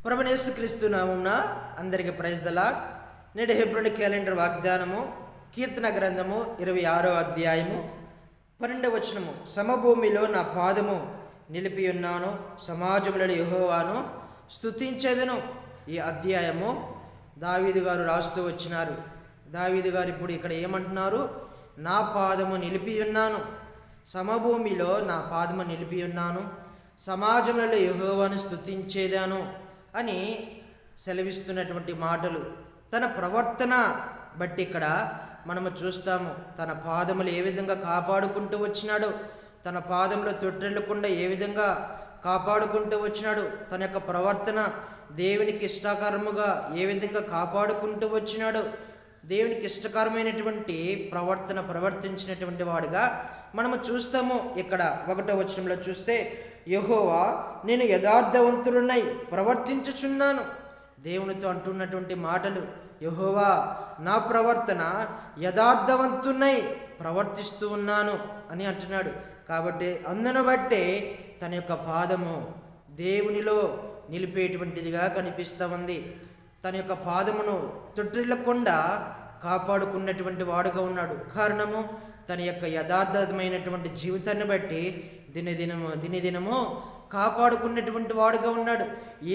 ప్రభువైన యేసుక్రీస్తు నామమున అందరికీ ప్రైజ్ ది లార్డ్. నేడు హెబ్రోను క్యాలెండర్ వాగ్దానము కీర్తన గ్రంథము 26వ అధ్యాయము 12వ వచనము. సమభూమిలో నా పాదము నిలిపి ఉన్నాను, సమాజములలో యెహోవాను స్తుతించెదను. ఈ అధ్యాయము దావీదు గారు రాస్తూ వచ్చినారు. దావీదు గారు ఇప్పుడు ఇక్కడ ఏమంటున్నారు? నా పాదము నిలిపి ఉన్నాను, సమభూమిలో నా పాదము నిలిపి ఉన్నాను, సమాజంలో యెహోవాను స్తుతించేదాను అని సెలవిస్తున్నటువంటి మాటలు. తన ప్రవర్తన బట్టి ఇక్కడ మనము చూస్తాము. తన పాదములు ఏ విధంగా కాపాడుకుంటూ వచ్చినాడు, తన పాదంలో తొట్టెళ్ళకుండా ఏ విధంగా కాపాడుకుంటూ వచ్చినాడు, తన యొక్క ప్రవర్తన దేవునికి ఇష్టకరముగా ఏ విధంగా కాపాడుకుంటూ వచ్చినాడు, దేవునికి ఇష్టకరమైనటువంటి ప్రవర్తన ప్రవర్తించినటువంటి వాడుగా మనము చూస్తాము. ఇక్కడ 1వ వచనంలో చూస్తే, యెహోవా నేను యథార్థవంతుడునై ప్రవర్తించుచున్నాను. దేవునితో అంటున్నటువంటి మాటలు, యెహోవా నా ప్రవర్తన యథార్థవంతునై ప్రవర్తిస్తూ ఉన్నాను అని అంటున్నాడు. కాబట్టి అందును బట్టే తన యొక్క పాదము దేవునిలో నిలిపేటువంటిదిగా కనిపిస్తూ ఉంది. తన యొక్క పాదమును తొట్టిల్లకుండా కాపాడుకున్నటువంటి వాడుగా ఉన్నాడు. కారణము తన యొక్క యథార్థమైనటువంటి జీవితాన్ని బట్టి దినదినము కాపాడుకున్నటువంటి వాడుగా ఉన్నాడు.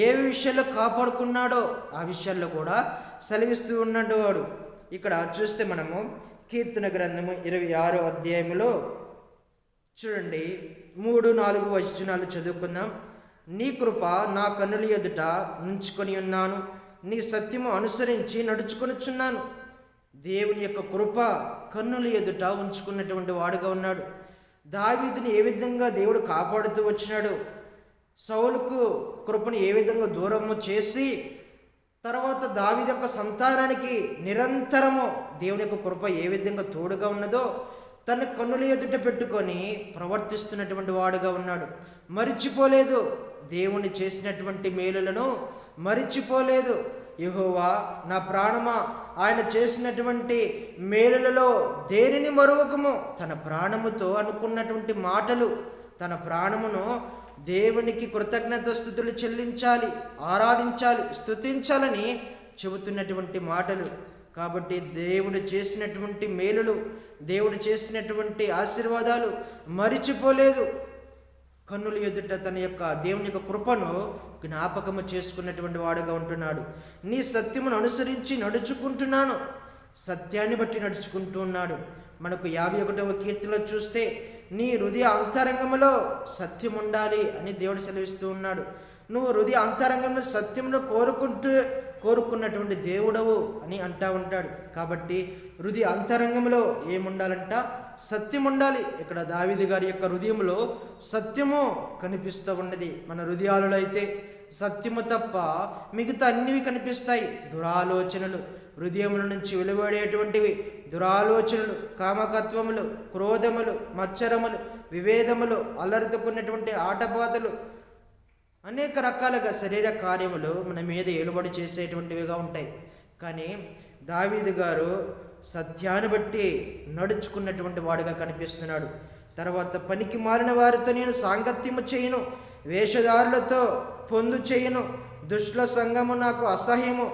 ఏ విషయాల్లో కాపాడుకున్నాడో ఆ విషయాల్లో కూడా సెలవిస్తూ ఉన్నట్టు వాడు. ఇక్కడ చూస్తే మనము కీర్తన గ్రంథము 26వ అధ్యాయములో చూడండి 3-4 వచనాలు చదువుకుందాం. నీ కృప నా కన్నుల ఎదుట నుంచుకొని ఉన్నాను, నీ సత్యము అనుసరించి నడుచుకొనుచున్నాను. దేవుని యొక్క కృప కన్నుల ఎదుట ఉంచుకున్నటువంటి వాడుగా ఉన్నాడు. దావీదుని ఏ విధంగా దేవుడు కాపాడుతూ వచ్చినాడు, సౌలుకు కృపను ఏ విధంగా దూరము చేసి తర్వాత దావీదు యొక్క సంతానానికి నిరంతరము దేవుని యొక్క కృప ఏ విధంగా తోడుగా ఉన్నదో తన కన్నుల ఎదుట పెట్టుకొని ప్రవర్తిస్తున్నటువంటి వాడుగా ఉన్నాడు. మరిచిపోలేదు, దేవుని చేసినటువంటి మేలులను మరిచిపోలేదు. యెహోవా నా ప్రాణమా ఆయన చేసినటువంటి మేలులలో దేనిని మరువకము. తన ప్రాణముతో అనుకున్నటువంటి మాటలు, తన ప్రాణమును దేవునికి కృతజ్ఞతాస్తుతులు చెల్లించాలి, ఆరాధించాలి, స్తుతించాలని చెబుతున్నటువంటి మాటలు. కాబట్టి దేవుడు చేసినటువంటి మేలులు, దేవుడు చేసినటువంటి ఆశీర్వాదాలు మరిచిపోలేదు. కన్నుల ఎదుట తన యొక్క దేవుని యొక్క కృపను జ్ఞాపకము చేసుకున్నటువంటి వాడుగా ఉంటున్నాడు. నీ సత్యమును అనుసరించి నడుచుకుంటున్నాను, సత్యాన్ని బట్టి నడుచుకుంటూ ఉన్నాడు. మనకు 51వ కీర్తనలో చూస్తే, నీ హృదయ అంతరంగంలో సత్యం ఉండాలి అని దేవుడు సెలవిస్తూ ఉన్నాడు. నువ్వు హృదయ అంతరంగంలో సత్యంలో కోరుకున్నటువంటి దేవుడవు అని అంటూ ఉంటాడు. కాబట్టి హృదయ అంతరంగంలో ఏముండాలంట? సత్యం ఉండాలి. ఇక్కడ దావీదు గారి యొక్క హృదయంలో సత్యము కనిపిస్తూ ఉన్నది. మన హృదయాలలో అయితే సత్యము తప్ప మిగతా అన్నివి కనిపిస్తాయి. దురాలోచనలు, హృదయముల నుంచి వెలువడేటువంటివి దురాలోచనలు, కామకత్వములు, క్రోధములు, మత్సరములు, విభేదములు, అల్లరితోకున్నటువంటి ఆటపాతలు, అనేక రకాలుగా శరీర కార్యములు మన మీద ఏలుబడి చేసేటువంటివిగా ఉంటాయి. కానీ దావీదు గారు సత్యాన్ని బట్టి నడుచుకున్నటువంటి వాడుగా కనిపిస్తున్నాడు. తర్వాత పనికి మారిన వారితో నేను సాంగత్యము చేయను, వేషధారులతో పొందు చేయను, దుష్టుల సంఘము నాకు అసహ్యము,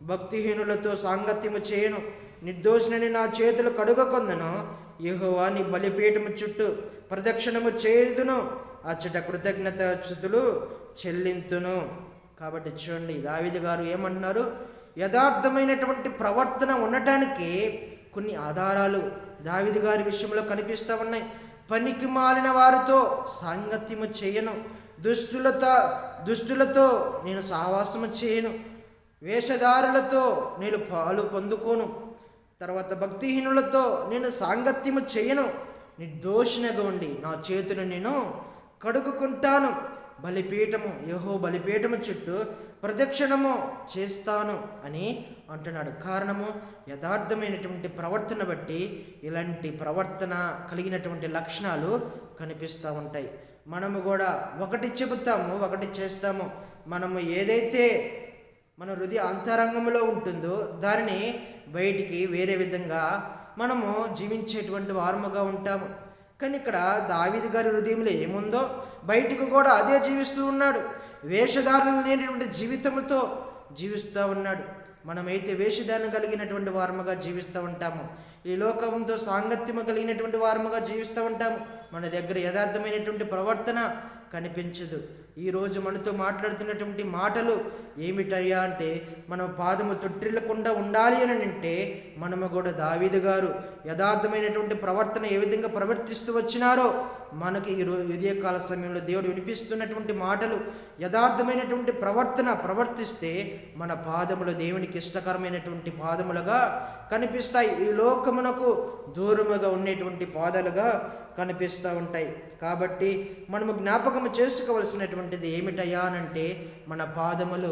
భక్తిహీనులతో సాంగత్యము చేయను, నిర్దోషిని నా చేతులు కడుగకొందను. యెహోవా నీ బలిపీఠము చుట్టూ ప్రదక్షిణము చేయుదును, అచ్చట కృతజ్ఞతాస్తుతులు చెల్లింతును. కాబట్టి చూడండి, దావీదు గారు ఏమంటున్నారు? యథార్థమైనటువంటి ప్రవర్తన ఉండటానికి కొన్ని ఆధారాలు దావీదు గారి విషయంలో కనిపిస్తూ ఉన్నాయి. పనికి మాలిన వారితో సాంగత్యము చేయను, దుష్టులతో నేను సహవాసము చేయను, వేషధారులతో నేను పాలు పొందుకోను, తర్వాత భక్తిహీనులతో నేను సాంగత్యము చేయను, నిర్దోషినగా ఉండి నా చేతులు నేను కడుగుకుంటాను, బలిపీఠము చుట్టూ ప్రదక్షిణము చేస్తాను అని అంటున్నాడు. కారణము యథార్థమైనటువంటి ప్రవర్తన బట్టి ఇలాంటి ప్రవర్తన కలిగినటువంటి లక్షణాలు కనిపిస్తూ ఉంటాయి. మనము కూడా ఒకటి చెబుతాము, ఒకటి చేస్తాము. మనము ఏదైతే మన హృదయ అంతరంగంలో ఉంటుందో దానిని బయటికి వేరే విధంగా మనము జీవించేటువంటి వారముగా ఉంటాము. కానీ ఇక్కడ దావీదు గారి హృదయంలో ఏముందో బయటకు కూడా అదే జీవిస్తూ ఉన్నాడు. వేషధారణ లేనటువంటి జీవితంతో జీవిస్తూ ఉన్నాడు. మనమైతే వేషధారణ కలిగినటువంటి వారముగా జీవిస్తూ ఉంటాము. ఈ లోకంతో సాంగత్యము కలిగినటువంటి వారముగా జీవిస్తూ ఉంటాము. మన దగ్గర యథార్థమైనటువంటి ప్రవర్తన కనిపించదు. ఈరోజు మనతో మాట్లాడుతున్నటువంటి మాటలు ఏమిటయ్యా అంటే, మనం పాదము తొట్టిల్లకుండా ఉండాలి అని అంటే మనము కూడా దావీదు గారు యథార్థమైనటువంటి ప్రవర్తన ఏ విధంగా ప్రవర్తిస్తూ వచ్చినారో మనకి ఇదే కాల సమయంలో దేవుడు వినిపిస్తున్నటువంటి మాటలు యథార్థమైనటువంటి ప్రవర్తన ప్రవర్తిస్తే మన పాదములు దేవునికి ఇష్టకరమైనటువంటి పాదములుగా కనిపిస్తాయి. ఈ లోకమునకు దూరముగా ఉండేటువంటి పాదాలుగా కనిపిస్తూ ఉంటాయి. కాబట్టి మనము జ్ఞాపకము చేసుకోవలసినటువంటిది ఏమిటయ్యా అనంటే, మన పాదములు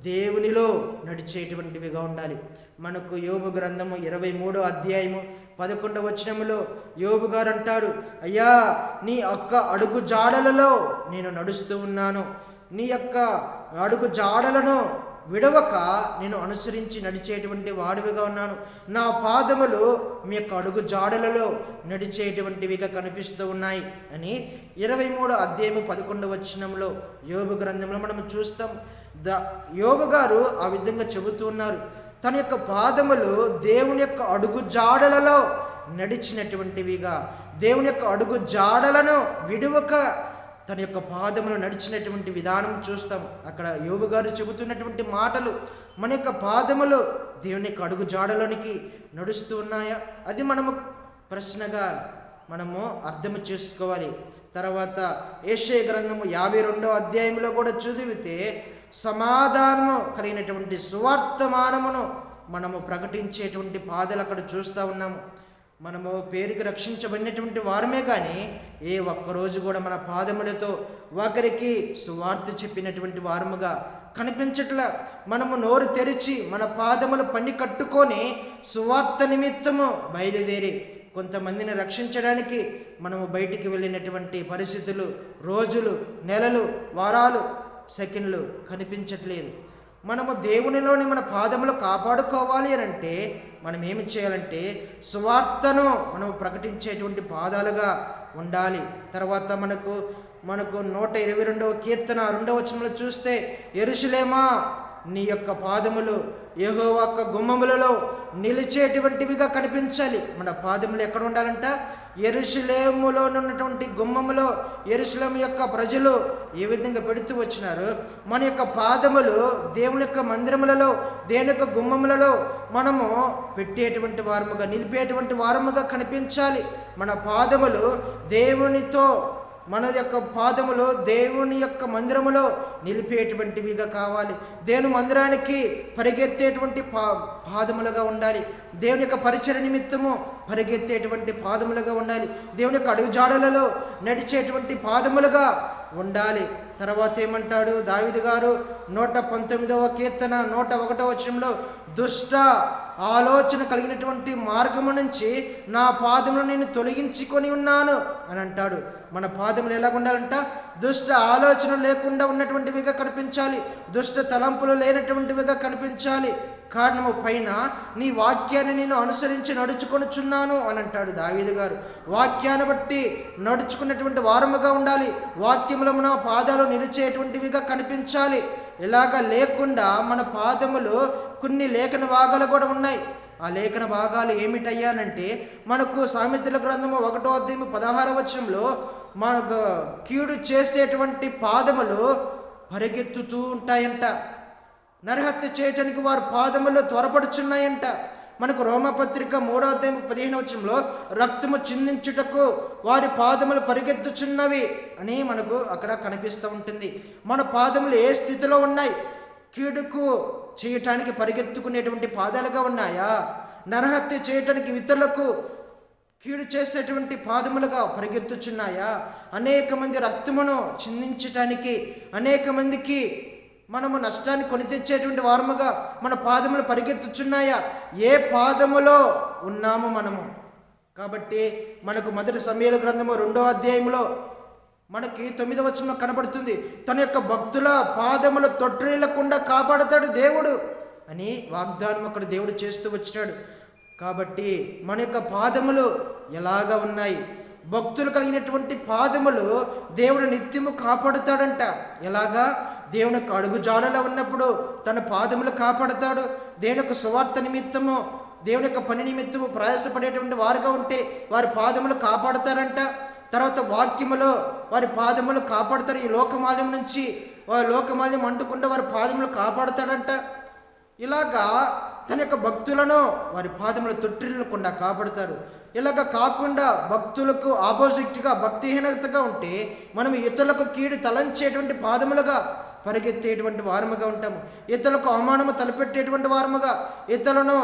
దేవునిలో నడిచేటువంటివిగా ఉండాలి. మనకు యోబు గ్రంథము 23వ అధ్యాయము 11వ వచనములో యోబు గారు అంటాడు, అయ్యా నీ యొక్క అడుగు జాడలలో నేను నడుస్తూ ఉన్నాను, నీ యొక్క అడుగు జాడలను విడవక నేను అనుసరించి నడిచేటువంటి వాడివిగా ఉన్నాను. నా పాదములు మీ యొక్క అడుగు జాడలలో నడిచేటువంటివిగా కనిపిస్తూ ఉన్నాయి అని 23వ అధ్యాయము 11వ వచనంలో యోబు గ్రంథంలో మనం చూస్తాం. యోబు గారు ఆ విధంగా చెబుతూ ఉన్నారు. తన యొక్క పాదములు దేవుని యొక్క అడుగు జాడలలో నడిచినటువంటివిగా, దేవుని యొక్క అడుగు జాడలను విడువక తన యొక్క పాదములు నడిచినటువంటి విధానం చూస్తాం. అక్కడ యోబు గారు చెబుతున్నటువంటి మాటలు మన యొక్క పాదములు దేవుని యొక్క అడుగు జాడలోనికి నడుస్తూ ఉన్నాయా? అది మనము ప్రశ్నగా మనము అర్థము చేసుకోవాలి. తర్వాత యెషయా గ్రంథము 52వ అధ్యాయంలో కూడా చదివితే సమాధానము కలిగినటువంటి సువార్తమానమును మనము ప్రకటించేటువంటి పాదలు అక్కడ చూస్తూ ఉన్నాము. మనము పేరుకి రక్షించబడినటువంటి వారమే కానీ ఏ ఒక్కరోజు కూడా మన పాదములతో ఒకరికి సువార్త చెప్పినటువంటి వారముగా కనిపించట్లా. మనము నోరు తెరిచి మన పాదములు పని కట్టుకొని సువార్త నిమిత్తము బయలుదేరి కొంతమందిని రక్షించడానికి మనము బయటికి వెళ్ళినటువంటి పరిస్థితులు, రోజులు, నెలలు, వారాలు, సెకండ్లు కనిపించట్లేదు. మనము దేవునిలోని మన పాదములు కాపాడుకోవాలి అని అంటే మనం ఏమి చేయాలంటే సువార్తను మనం ప్రకటించేటువంటి పాదాలుగా ఉండాలి. తర్వాత మనకు 122వ కీర్తన 2వ వచనంలో చూస్తే, యెరూషలేమా నీ యొక్క పాదములు యెహోవా యొక్క గుమ్మములలో నిలిచేటువంటివిగా కనిపించాలి. మన పాదములు ఎక్కడ ఉండాలంట? యెరూషలేములో ఉన్నటువంటి గుమ్మములో యెరూషలేము యొక్క ప్రజలు ఏ విధంగా పెడుతూ వచ్చినారు, మన యొక్క పాదములు దేవుని యొక్క మందిరములలో, దేవుని యొక్క గుమ్మములలో మనము పెట్టేటువంటి వారముగా, నిలిపేటువంటి వారముగా కనిపించాలి. మన పాదములు దేవునితో, మన యొక్క పాదములు దేవుని యొక్క మందిరములో నిలిపేటువంటివిగా కావాలి. దేవుని మందిరానికి పరిగెత్తేటువంటి పాదములుగా ఉండాలి. దేవుని యొక్క పరిచయ నిమిత్తము పరిగెత్తేటువంటి పాదములుగా ఉండాలి. దేవుని యొక్క అడుగుజాడలలో నడిచేటువంటి పాదములుగా ఉండాలి. తర్వాత ఏమంటాడు దావీదు గారు 119వ కీర్తన 101వ వచనంలో, దుష్ట ఆలోచన కలిగినటువంటి మార్గము నుంచి నా పాదములు నేను తొలగించుకొని ఉన్నాను అని అంటాడు. మన పాదములు ఎలాగ ఉండాలంట? దుష్ట ఆలోచన లేకుండా ఉన్నటువంటివిగా కనిపించాలి, దుష్ట తలంపులు లేనటువంటివిగా కనిపించాలి. కారణము పైన నీ వాక్యాన్ని నేను అనుసరించి నడుచుకొనుచున్నాను అని అంటాడు దావీదు గారు. వాక్యాన్ని బట్టి నడుచుకున్నటువంటి వారముగా ఉండాలి. వాక్యములో మన పాదాలు నిలిచేటువంటివిగా కనిపించాలి. ఇలాగ లేకుండా మన పాదములు కొన్ని లేఖన భాగాలు కూడా ఉన్నాయి. ఆ లేఖన భాగాలు ఏమిటయ్యానంటే, మనకు సామెతల గ్రంథము 1వ అధ్యాయము 16వ వచనంలో మనకు కీడు చేసేటువంటి పాదములు పరిగెత్తుతూ ఉంటాయంట. నరహత్య చేయటానికి వారి పాదములు త్వరపడుచున్నాయంట. మనకు రోమపత్రిక 3వ అధ్యాయం 15వ వచనంలో రక్తము చిందించుటకు వారి పాదములు పరిగెత్తుచున్నవి అని మనకు అక్కడ కనిపిస్తూ ఉంటుంది. మన పాదములు ఏ స్థితిలో ఉన్నాయి? కీడుకు చేయటానికి పరిగెత్తుకునేటువంటి పాదాలుగా ఉన్నాయా? నరహత్య చేయటానికి ఇతరులకు కీడు చేసేటువంటి పాదములుగా పరిగెత్తుచున్నాయా? అనేక మంది రక్తమును చిందించటానికి, అనేక మందికి మనము నష్టాన్ని కొని తెచ్చేటువంటి వారముగా మన పాదములు పరిగెత్తుచున్నాయా? ఏ పాదములో ఉన్నాము మనము? కాబట్టి మనకు 1 సమూయేలు గ్రంథము 2వ అధ్యాయంలో మనకి 9వ వచనంలో కనబడుతుంది, తన యొక్క భక్తుల పాదములు తొట్టిల్లకుండా కాపాడుతాడు దేవుడు అని వాగ్దానం అక్కడ దేవుడు చేస్తూ వచ్చినాడు. కాబట్టి మన యొక్క పాదములు ఎలాగా ఉన్నాయి? భక్తులు కలిగినటువంటి పాదములు దేవుడు నిత్యము కాపాడుతాడంట. ఎలాగా? దేవుని యొక్క అడుగుజాడలో ఉన్నప్పుడు తన పాదములు కాపాడతాడు. దేవుని యొక్క సువార్త నిమిత్తము, దేవుని యొక్క పని నిమిత్తము ప్రయాసపడేటువంటి వారుగా ఉంటే వారి పాదములు కాపాడతారంట. తర్వాత వాక్యములో వారి పాదములు కాపాడతారు. ఈ లోకమాల్యం నుంచి వారి లోకమాల్యం అంటుకుండా వారి పాదములు కాపాడతాడంట. ఇలాగా తన యొక్క భక్తులను వారి పాదములు తొట్టిల్లకుండా కాపాడుతాడు. ఇలాగ కాకుండా భక్తులకు ఆపోజిట్గా భక్తిహీనతగా ఉంటే మనం ఇతరులకు కీడు తలంచేటువంటి పాదములుగా పరిగెత్తేటువంటి వారముగా ఉంటాము. ఇతరులకు అవమానము తలపెట్టేటువంటి వారముగా, ఇతరులను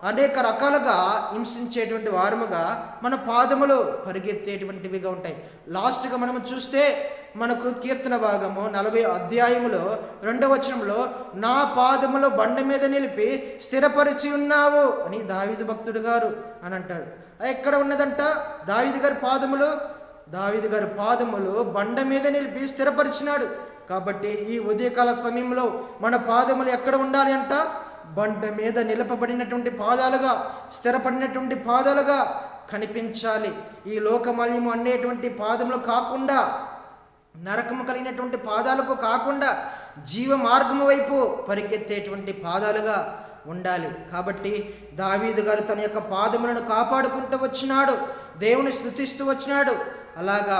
అనేక రకాలుగా హింసించేటువంటి వారముగా మన పాదములు పరిగెత్తేటువంటివిగా ఉంటాయి. లాస్ట్గా మనం చూస్తే మనకు కీర్తన భాగము 40 అధ్యాయములో 2వ వచనంలో నా పాదములు బండ మీద నిలిపి స్థిరపరిచి ఉన్నావు అని దావీదు భక్తుడు గారు అని అంటాడు. ఎక్కడ ఉన్నదంట దావీదు గారి పాదములు? దావీదు గారి పాదములు బండ మీద నిలిపి స్థిరపరిచినాడు. కాబట్టి ఈ ఉదయకాల సమయంలో మన పాదములు ఎక్కడ ఉండాలి అంట? బండ మీద నిలపబడినటువంటి పాదాలుగా, స్థిరపడినటువంటి పాదాలుగా కనిపించాలి. ఈ లోకమాల్యము అనేటువంటి పాదములు కాకుండా, నరకము కలిగినటువంటి పాదాలకు కాకుండా జీవ మార్గము వైపు పరిగెత్తేటువంటి పాదాలుగా ఉండాలి. కాబట్టి దావీదు గారు తన యొక్క పాదములను కాపాడుకుంటూ వచ్చినాడు, దేవుని స్తుతిస్తూ వచ్చినాడు. అలాగా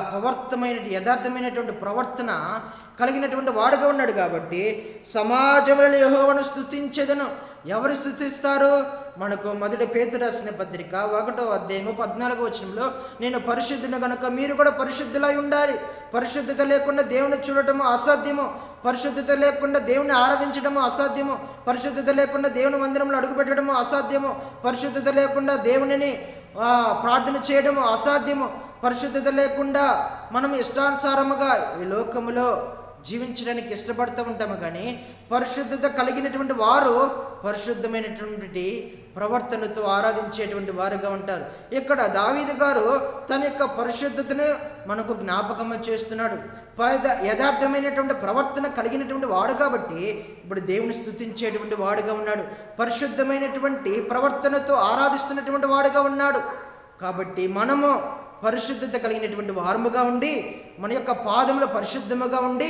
యథార్థమైనటువంటి ప్రవర్తన కలిగినటువంటి వాడుగా ఉన్నాడు. కాబట్టి సమాజంలో యెహోవాను స్తుతించెదను. ఎవరు స్తుతిస్తారు? మనకు 1 పేతురు రాసిన పత్రిక 1వ అధ్యాయము 14వ వచనంలో నేను పరిశుద్ధుని గనుక మీరు కూడా పరిశుద్ధులై ఉండాలి. పరిశుద్ధత లేకుండా దేవుని చూడటము అసాధ్యము. పరిశుద్ధత లేకుండా దేవుని ఆరాధించడము అసాధ్యము. పరిశుద్ధత లేకుండా దేవుని మందిరంలో అడుగుపెట్టడము అసాధ్యము. పరిశుద్ధత లేకుండా దేవునిని ప్రార్థన చేయడము అసాధ్యము. పరిశుద్ధత లేకుండా మనం ఇష్టానుసారముగా ఈ లోకములో జీవించడానికి ఇష్టపడుతూ ఉంటాము. కానీ పరిశుద్ధత కలిగినటువంటి వారు పరిశుద్ధమైనటువంటి ప్రవర్తనతో ఆరాధించేటువంటి వారుగా ఉంటారు. ఇక్కడ దావీదు గారు తన యొక్క పరిశుద్ధతను మనకు జ్ఞాపకం చేస్తున్నాడు. యథార్థమైనటువంటి ప్రవర్తన కలిగినటువంటి వాడు కాబట్టి ఇప్పుడు దేవుని స్తుతించేటువంటి వాడుగా ఉన్నాడు. పరిశుద్ధమైనటువంటి ప్రవర్తనతో ఆరాధిస్తున్నటువంటి వాడుగా ఉన్నాడు. కాబట్టి మనము పరిశుద్ధత కలిగినటువంటి వారముగా ఉండి, మన యొక్క పాదములు పరిశుద్ధముగా ఉండి,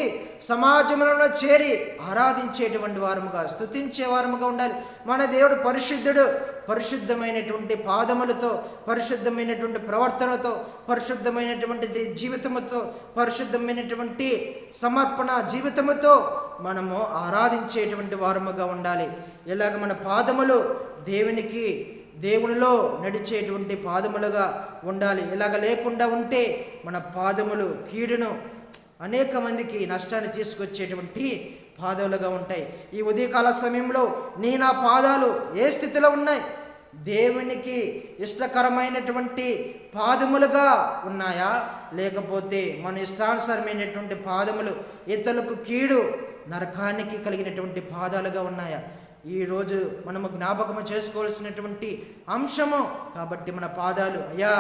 సమాజంలో చేరి ఆరాధించేటువంటి వారముగా, స్తుతించే వారముగా ఉండాలి. మన దేవుడు పరిశుద్ధుడు. పరిశుద్ధమైనటువంటి పాదములతో, పరిశుద్ధమైనటువంటి ప్రవర్తనతో, పరిశుద్ధమైనటువంటి జీవితముతో, పరిశుద్ధమైనటువంటి సమర్పణ జీవితముతో మనము ఆరాధించేటువంటి వారముగా ఉండాలి. ఇలాగ మన పాదములు దేవునిలో నడిచేటువంటి పాదములుగా ఉండాలి. ఇలాగ లేకుండా ఉంటే మన పాదములు కీడును, అనేక మందికి నష్టాన్ని తీసుకొచ్చేటువంటి పాదములుగా ఉంటాయి. ఈ ఉదయకాల సమయంలో నా పాదాలు ఏ స్థితిలో ఉన్నాయి? దేవునికి ఇష్టకరమైనటువంటి పాదములుగా ఉన్నాయా? లేకపోతే మన ఇష్టానుసారమైనటువంటి పాదములు ఇతరులకు కీడు, నరకానికి కలిగినటువంటి పాదాలుగా ఉన్నాయా? ఈరోజు మనము జ్ఞాపకము చేసుకోవాల్సినటువంటి అంశము. కాబట్టి మన పాదాలు, అయ్యా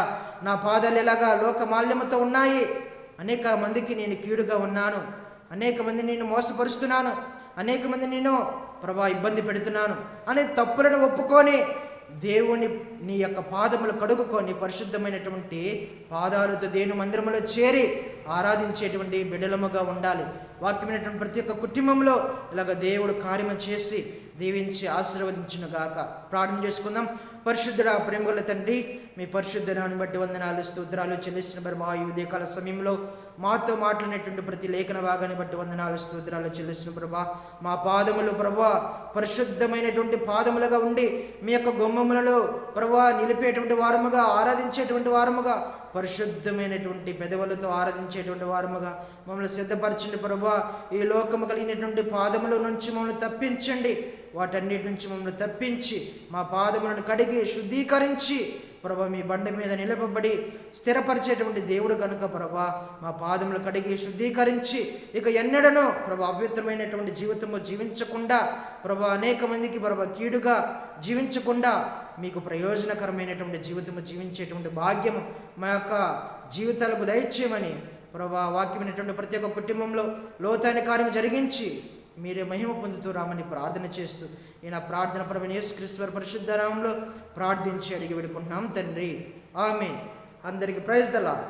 నా పాదాలు ఎలాగా లోకమాల్యముతో ఉన్నాయి, అనేక మందికి నేను కీడుగా ఉన్నాను, అనేక మంది నేను మోసపరుస్తున్నాను, అనేక మంది నేను ఇబ్బంది పెడుతున్నాను అనే తప్పులను ఒప్పుకొని నీ యొక్క పాదములు కడుగుకొని పరిశుద్ధమైనటువంటి పాదాలతో దేవుని మందిరములో చేరి ఆరాధించేటువంటి బిడలముగా ఉండాలి. వాక్యమైనటువంటి ప్రతి ఒక్క కుటుంబంలో ఇలాగ దేవుడు కార్యము చేసి దీవించి ఆశీర్వదించును గాక. ప్రార్థన చేసుకుందాం. పరిశుద్ధుడా, ప్రేమగల తండ్రి, మీ పరిశుద్ధ నామమును బట్టి వందనాలు, స్తోత్రాలు చెల్లిస్తున్న మా ఈ ఉదయకాల సమయంలో మాతో మాట్లాడినటువంటి ప్రతి లేఖన భాగాన్ని బట్టి వందనాలు, స్తోత్రాలు చెల్లిస్తున్న ప్రభా. మా పాదములు ప్రభా పరిశుద్ధమైనటువంటి పాదములుగా ఉండి మీ యొక్క గుమ్మములలో ప్రభా నిలిపేటువంటి వారముగా, ఆరాధించేటువంటి వారముగా, పరిశుద్ధమైనటువంటి పెదవులతో ఆరాధించేటువంటి వారముగా మమ్మల్ని సిద్ధపరచండి ప్రభా. ఈ లోకము కలిగినటువంటి పాదముల నుంచి మమ్మల్ని తప్పించండి. వాటన్నిటి నుంచి మమ్మల్ని తప్పించి మా పాదములను కడిగి శుద్ధీకరించి ప్రభా మీ బండ మీద నిలబడి స్థిరపరిచేటువంటి దేవుడు కనుక ప్రభా మా పాదములు కడిగి శుద్ధీకరించి ఇక ఎన్నడనో ప్రభా అపవిత్రమైనటువంటి జీవితము జీవించకుండా ప్రభా అనేక మందికి ప్రభా కీడుగా జీవించకుండా మీకు ప్రయోజనకరమైనటువంటి జీవితము జీవించేటువంటి భాగ్యము మా యొక్క జీవితాలకు దయచేయమని ప్రభా వాక్యమైనటువంటి ప్రతి ఒక్క కుటుంబంలో లోతైన కార్యం జరిగించి మీరే మహిమ పొందుతూ రామని ప్రార్థన చేస్తూ ఈయన ప్రార్థన ప్రభువైన యేసుక్రీస్తు వారి పరిశుద్ధ నామములో ప్రార్థించి అడిగి వేడుకుంటున్నాం తండ్రి. ఆమేన్. అందరికీ ప్రైజ్ ద లార్డ్.